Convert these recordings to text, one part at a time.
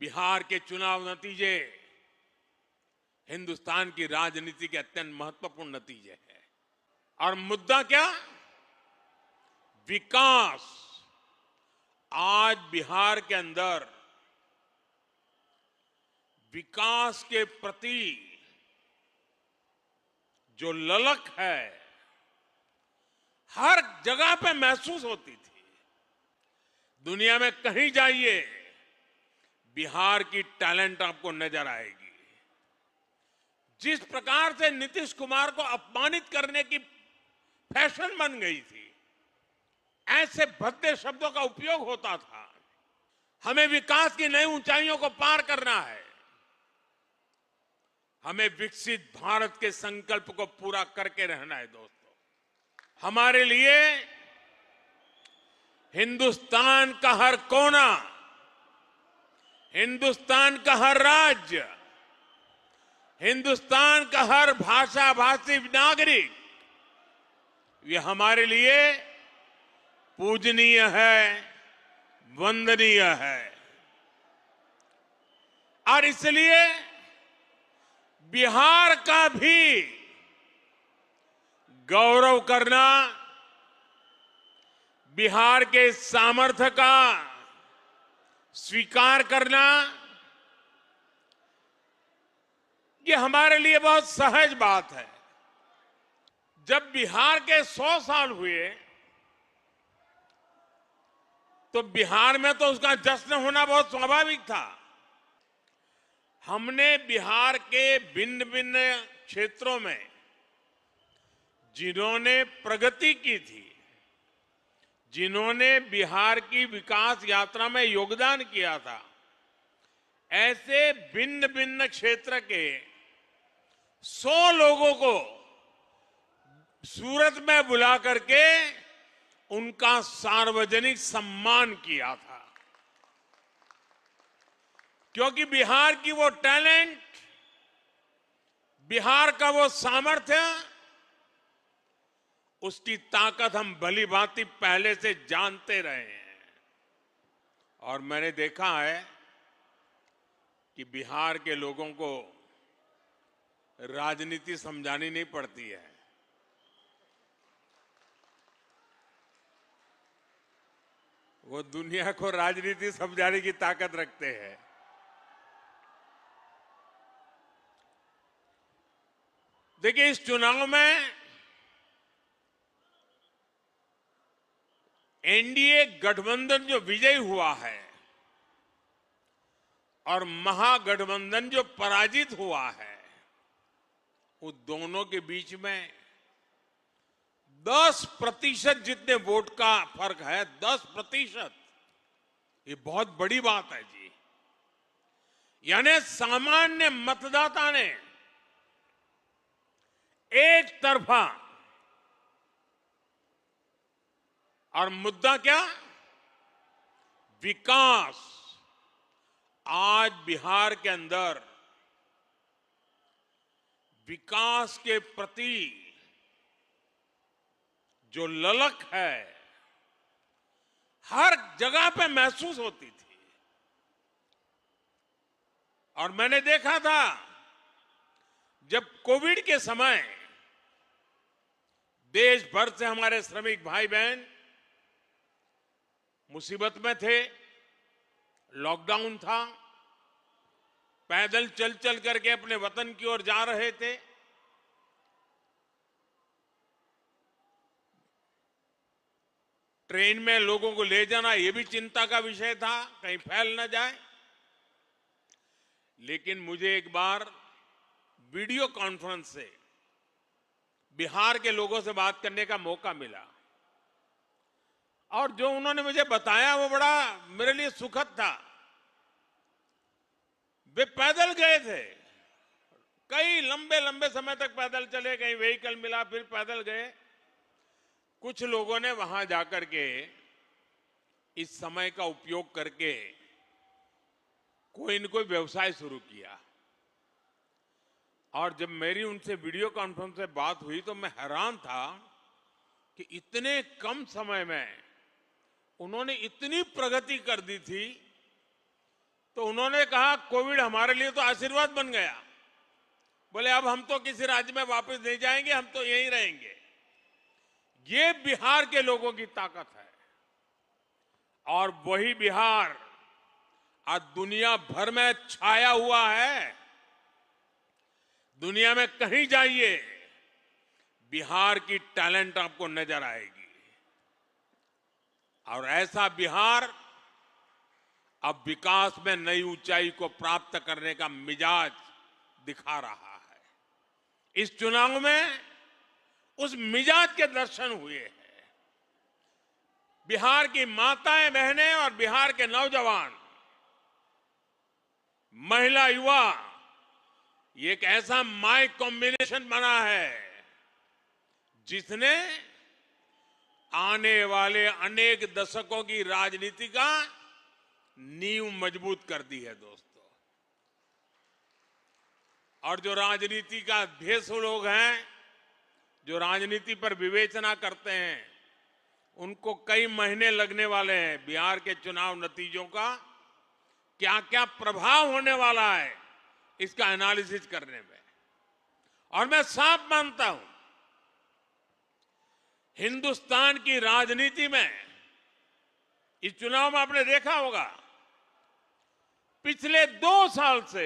बिहार के चुनाव नतीजे हिंदुस्तान की राजनीति के अत्यंत महत्वपूर्ण नतीजे हैं। और मुद्दा क्या? विकास। आज बिहार के अंदर विकास के प्रति जो ललक है हर जगह पे महसूस होती थी। दुनिया में कहीं जाइए बिहार की टैलेंट आपको नजर आएगी। जिस प्रकार से नीतीश कुमार को अपमानित करने की फैशन बन गई थी, ऐसे भद्दे शब्दों का उपयोग होता था। हमें विकास की नई ऊंचाइयों को पार करना है। हमें विकसित भारत के संकल्प को पूरा करके रहना है। दोस्तों, हमारे लिए हिंदुस्तान का हर कोना, हिंदुस्तान का हर राज्य, हिंदुस्तान का हर भाषा भाषी नागरिक, ये हमारे लिए पूजनीय है, वंदनीय है। और इसलिए बिहार का भी गौरव करना, बिहार के सामर्थ्य का स्वीकार करना, ये हमारे लिए बहुत सहज बात है। जब बिहार के 100 साल हुए तो बिहार में तो उसका जश्न होना बहुत स्वाभाविक था। हमने बिहार के भिन्न भिन्न क्षेत्रों में जिन्होंने प्रगति की थी, जिन्होंने बिहार की विकास यात्रा में योगदान किया था, ऐसे भिन्न भिन्न क्षेत्र के 100 लोगों को सूरत में बुला करके उनका सार्वजनिक सम्मान किया था। क्योंकि बिहार की वो टैलेंट, बिहार का वो सामर्थ्य, उसकी ताकत हम भली भांति पहले से जानते रहे हैं। और मैंने देखा है कि बिहार के लोगों को राजनीति समझानी नहीं पड़ती है। वो दुनिया को राजनीति समझाने की ताकत रखते हैं। देखिए, इस चुनाव में एनडीए गठबंधन जो विजयी हुआ है और महागठबंधन जो पराजित हुआ है, उन दोनों के बीच में 10% जितने वोट का फर्क है। 10%, ये बहुत बड़ी बात है जी। यानी सामान्य मतदाता ने एक तरफा, और मुद्दा क्या? विकास। आज बिहार के अंदर विकास के प्रति जो ललक है हर जगह पे महसूस होती थी। और मैंने देखा था जब कोविड के समय देश भर से हमारे श्रमिक भाई बहन मुसीबत में थे, लॉकडाउन था, पैदल चल चल करके अपने वतन की ओर जा रहे थे। ट्रेन में लोगों को ले जाना यह भी चिंता का विषय था, कहीं फैल न जाए। लेकिन मुझे एक बार वीडियो कॉन्फ्रेंस से बिहार के लोगों से बात करने का मौका मिला, और जो उन्होंने मुझे बताया वो बड़ा मेरे लिए सुखद था। वे पैदल गए थे, कई लंबे लंबे समय तक पैदल चले, कहीं व्हीकल मिला फिर पैदल गए। कुछ लोगों ने वहां जाकर के इस समय का उपयोग करके कोई न कोई व्यवसाय शुरू किया। और जब मेरी उनसे वीडियो कॉन्फ्रेंस से बात हुई तो मैं हैरान था कि इतने कम समय में उन्होंने इतनी प्रगति कर दी थी। तो तो उन्होंने कहा कोविड हमारे लिए तो आशीर्वाद बन गया। बोले अब हम तो किसी राज्य में वापस नहीं जाएंगे, हम तो यहीं रहेंगे। ये बिहार के लोगों की ताकत है। और वही बिहार आज दुनिया भर में छाया हुआ है। दुनिया में कहीं जाइए, बिहार की टैलेंट आपको नजर आएगी। और ऐसा बिहार अब विकास में नई ऊंचाई को प्राप्त करने का मिजाज दिखा रहा है। इस चुनाव में उस मिजाज के दर्शन हुए हैं। बिहार की माताएं बहनें और बिहार के नौजवान, महिला, युवा, ये एक ऐसा माई कॉम्बिनेशन बना है जिसने आने वाले अनेक दशकों की राजनीति का नींव मजबूत कर दी है दोस्तों। और जो राजनीति का भेषु लोग हैं, जो राजनीति पर विवेचना करते हैं, उनको कई महीने लगने वाले हैं बिहार के चुनाव नतीजों का क्या क्या प्रभाव होने वाला है इसका एनालिसिस करने में। और मैं साफ मानता हूं, हिंदुस्तान की राजनीति में इस चुनाव में आपने देखा होगा, पिछले 2 साल से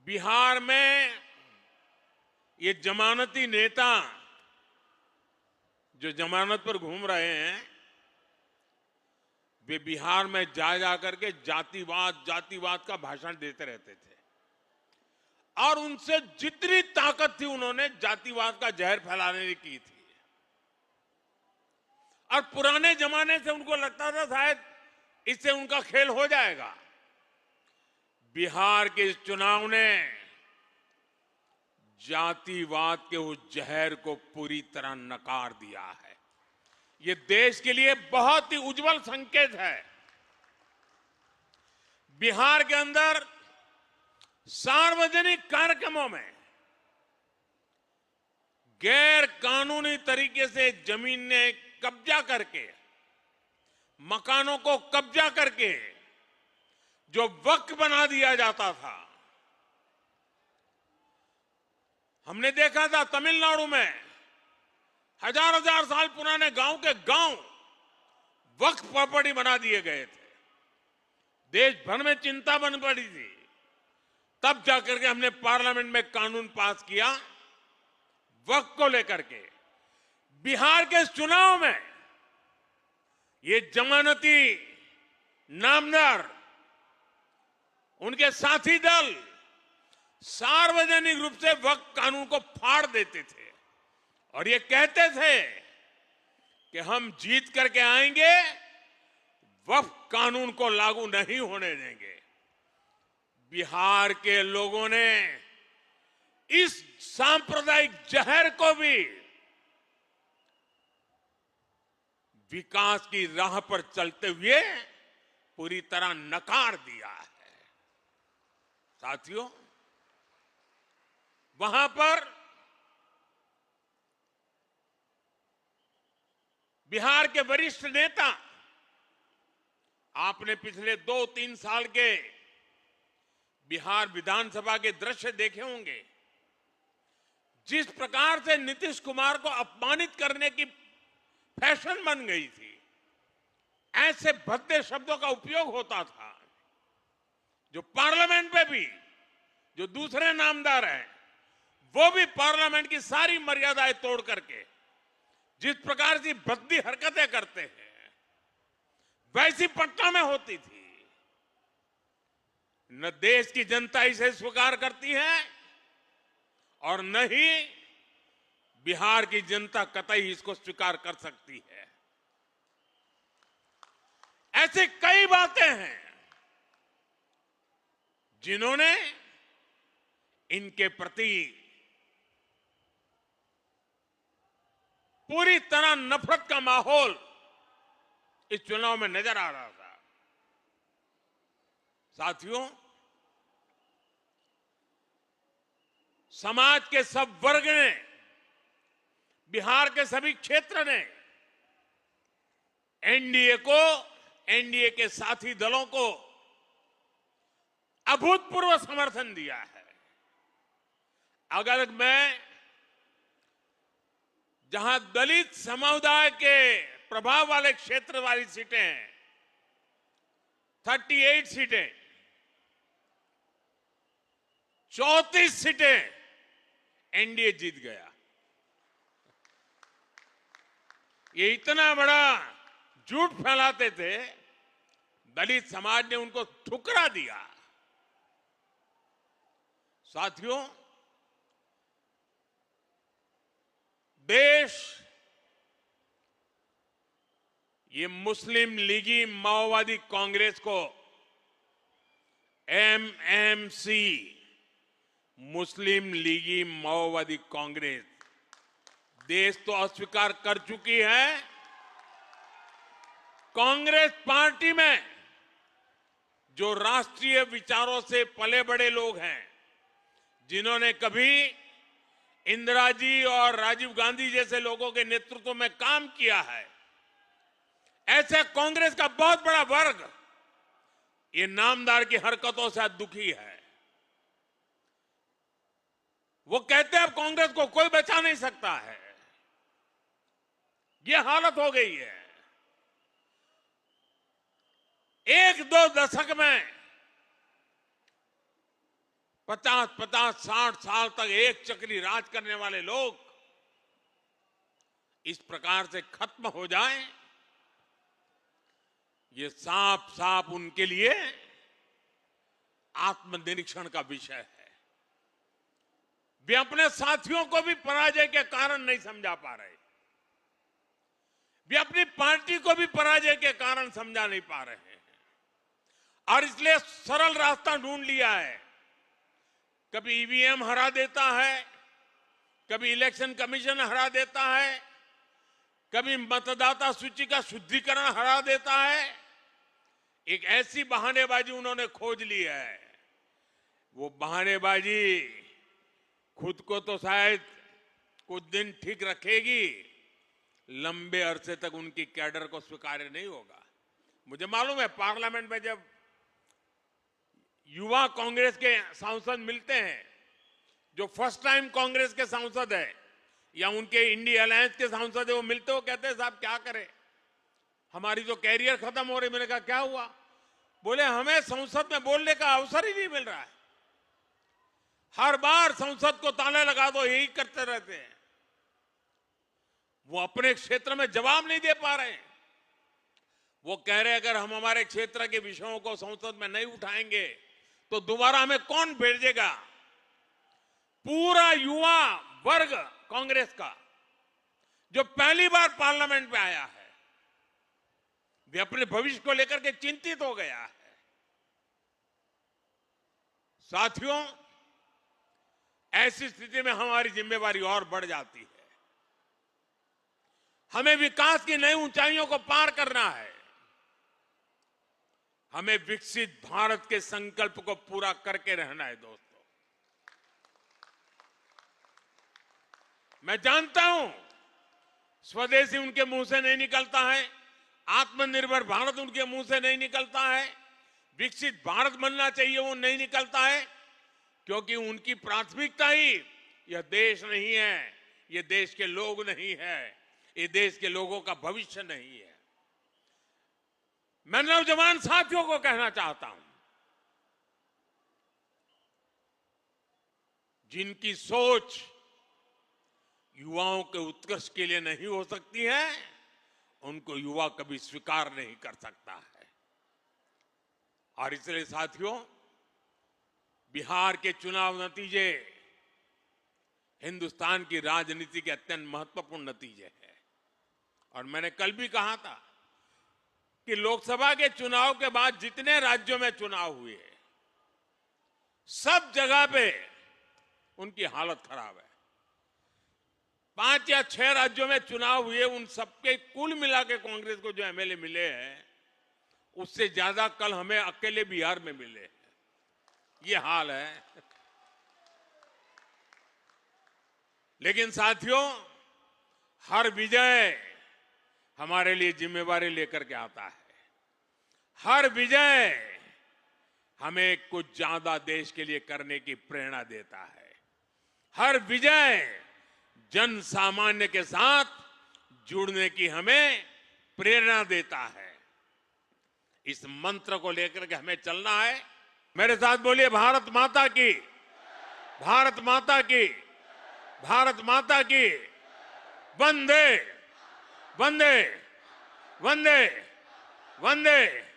बिहार में ये जमानती नेता जो जमानत पर घूम रहे हैं, वे बिहार में जा जाकर के जातिवाद का भाषण देते रहते थे। और उनसे जितनी ताकत थी, उन्होंने जातिवाद का जहर फैलाने की थी। और पुराने जमाने से उनको लगता था शायद इससे उनका खेल हो जाएगा। बिहार के इस चुनाव ने जातिवाद के उस जहर को पूरी तरह नकार दिया है। ये देश के लिए बहुत ही उज्जवल संकेत है। बिहार के अंदर सार्वजनिक कार्यक्रमों में गैर कानूनी तरीके से जमीन ने कब्जा करके, मकानों को कब्जा करके जो वक्फ बना दिया जाता था, हमने देखा था तमिलनाडु में हजार साल पुराने गांव के गांव वक्फ प्रॉपर्टी बना दिए गए थे। देश भर में चिंता बन पड़ी थी। तब जाकर के हमने पार्लियामेंट में कानून पास किया वक्फ को लेकर के। बिहार के चुनाव में ये जमानती नामदार, उनके साथी दल सार्वजनिक रूप से वक्फ कानून को फाड़ देते थे और ये कहते थे कि हम जीत करके आएंगे, वक्फ कानून को लागू नहीं होने देंगे। बिहार के लोगों ने इस सांप्रदायिक जहर को भी विकास की राह पर चलते हुए पूरी तरह नकार दिया है। साथियों, वहां पर बिहार के वरिष्ठ नेता, आपने पिछले 2-3 साल के बिहार विधानसभा के दृश्य देखे होंगे। जिस प्रकार से नीतीश कुमार को अपमानित करने की फैशन बन गई थी, ऐसे भद्दे शब्दों का उपयोग होता था, जो पार्लियामेंट में भी जो दूसरे नामदार हैं वो भी पार्लियामेंट की सारी मर्यादाएं तोड़ करके जिस प्रकार की भद्दी हरकतें करते हैं, वैसी पटना में होती थी। न देश की जनता इसे स्वीकार करती है और न ही बिहार की जनता कतई इसको स्वीकार कर सकती है। ऐसे कई बातें हैं जिन्होंने इनके प्रति पूरी तरह नफरत का माहौल इस चुनाव में नजर आ रहा था। साथियों, समाज के सब वर्ग ने, बिहार के सभी क्षेत्र ने एनडीए को, एनडीए के साथी दलों को अभूतपूर्व समर्थन दिया है। अगर मैं जहां दलित समुदाय के प्रभाव वाले क्षेत्र वाली सीटें हैं, 38 सीटें, 34 सीटें एनडीए जीत गया। ये इतना बड़ा झूठ फैलाते थे, दलित समाज ने उनको ठुकरा दिया। साथियों, देश ये मुस्लिम लीगी माओवादी कांग्रेस को एमएमसी, मुस्लिम लीगी माओवादी कांग्रेस, देश तो अस्वीकार कर चुकी है। कांग्रेस पार्टी में जो राष्ट्रीय विचारों से पले बड़े लोग हैं, जिन्होंने कभी इंदिरा जी और राजीव गांधी जैसे लोगों के नेतृत्व में काम किया है, ऐसे कांग्रेस का बहुत बड़ा वर्ग ये नामदार की हरकतों से दुखी है। वो कहते हैं अब कांग्रेस को कोई बचा नहीं सकता है। ये हालत हो गई है। 1-2 दशक में 50-60 साल तक एक चक्री राज करने वाले लोग इस प्रकार से खत्म हो जाएं, ये साफ साफ उनके लिए आत्मनिरीक्षण का विषय है। वे अपने साथियों को भी पराजय के कारण नहीं समझा पा रहे, वे अपनी पार्टी को भी पराजय के कारण समझा नहीं पा रहे हैं, और इसलिए सरल रास्ता ढूंढ लिया है। कभी ईवीएम हरा देता है, कभी इलेक्शन कमीशन हरा देता है, कभी मतदाता सूची का शुद्धिकरण हरा देता है। एक ऐसी बहानेबाजी उन्होंने खोज ली है। वो बहानेबाजी खुद को तो शायद कुछ दिन ठीक रखेगी, लंबे अरसे तक उनकी कैडर को स्वीकार्य नहीं होगा। मुझे मालूम है, पार्लियामेंट में जब युवा कांग्रेस के सांसद मिलते हैं, जो फर्स्ट टाइम कांग्रेस के सांसद है या उनके इंडिया अलायंस के सांसद है, वो मिलते हो कहते हैं साहब क्या करें, हमारी तो कैरियर खत्म हो रही। मैंने कहा क्या हुआ? बोले हमें संसद में बोलने का अवसर ही नहीं मिल रहा है, हर बार संसद को ताला लगा दो, यही करते रहते हैं। वो अपने क्षेत्र में जवाब नहीं दे पा रहे। वो कह रहे अगर हम हमारे क्षेत्र के विषयों को संसद में नहीं उठाएंगे तो दोबारा हमें कौन भेजेगा? पूरा युवा वर्ग कांग्रेस का जो पहली बार पार्लियामेंट में आया है, वे अपने भविष्य को लेकर के चिंतित हो गया है। साथियों, ऐसी स्थिति में हमारी जिम्मेवारी और बढ़ जाती है। हमें विकास की नई ऊंचाइयों को पार करना है। हमें विकसित भारत के संकल्प को पूरा करके रहना है। दोस्तों, मैं जानता हूं स्वदेशी उनके मुंह से नहीं निकलता है, आत्मनिर्भर भारत उनके मुंह से नहीं निकलता है, विकसित भारत बनना चाहिए वो नहीं निकलता है, क्योंकि उनकी प्राथमिकता ही यह देश नहीं है, ये देश के लोग नहीं है, ये देश के लोगों का भविष्य नहीं है। मैं नौजवान साथियों को कहना चाहता हूं, जिनकी सोच युवाओं के उत्कर्ष के लिए नहीं हो सकती है, उनको युवा कभी स्वीकार नहीं कर सकता है। और इसलिए साथियों, बिहार के चुनाव नतीजे हिंदुस्तान की राजनीति के अत्यंत महत्वपूर्ण नतीजे हैं। और मैंने कल भी कहा था कि लोकसभा के चुनाव के बाद जितने राज्यों में चुनाव हुए, सब जगह पे उनकी हालत खराब है। 5 या 6 राज्यों में चुनाव हुए, उन सबके कुल मिला के कांग्रेस को जो एमएलए मिले हैं, उससे ज्यादा कल हमें अकेले बिहार में मिले हैं। ये हाल है। लेकिन साथियों, हर विजय हमारे लिए जिम्मेवारी लेकर के आता है। हर विजय हमें कुछ ज्यादा देश के लिए करने की प्रेरणा देता है। हर विजय जन सामान्य के साथ जुड़ने की हमें प्रेरणा देता है। इस मंत्र को लेकर के हमें चलना है। मेरे साथ बोलिए, भारत माता की, भारत माता की, भारत माता की। वंदे वंदे वंदे वंदे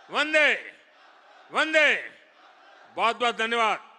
वंदे वंदे। बहुत बहुत धन्यवाद।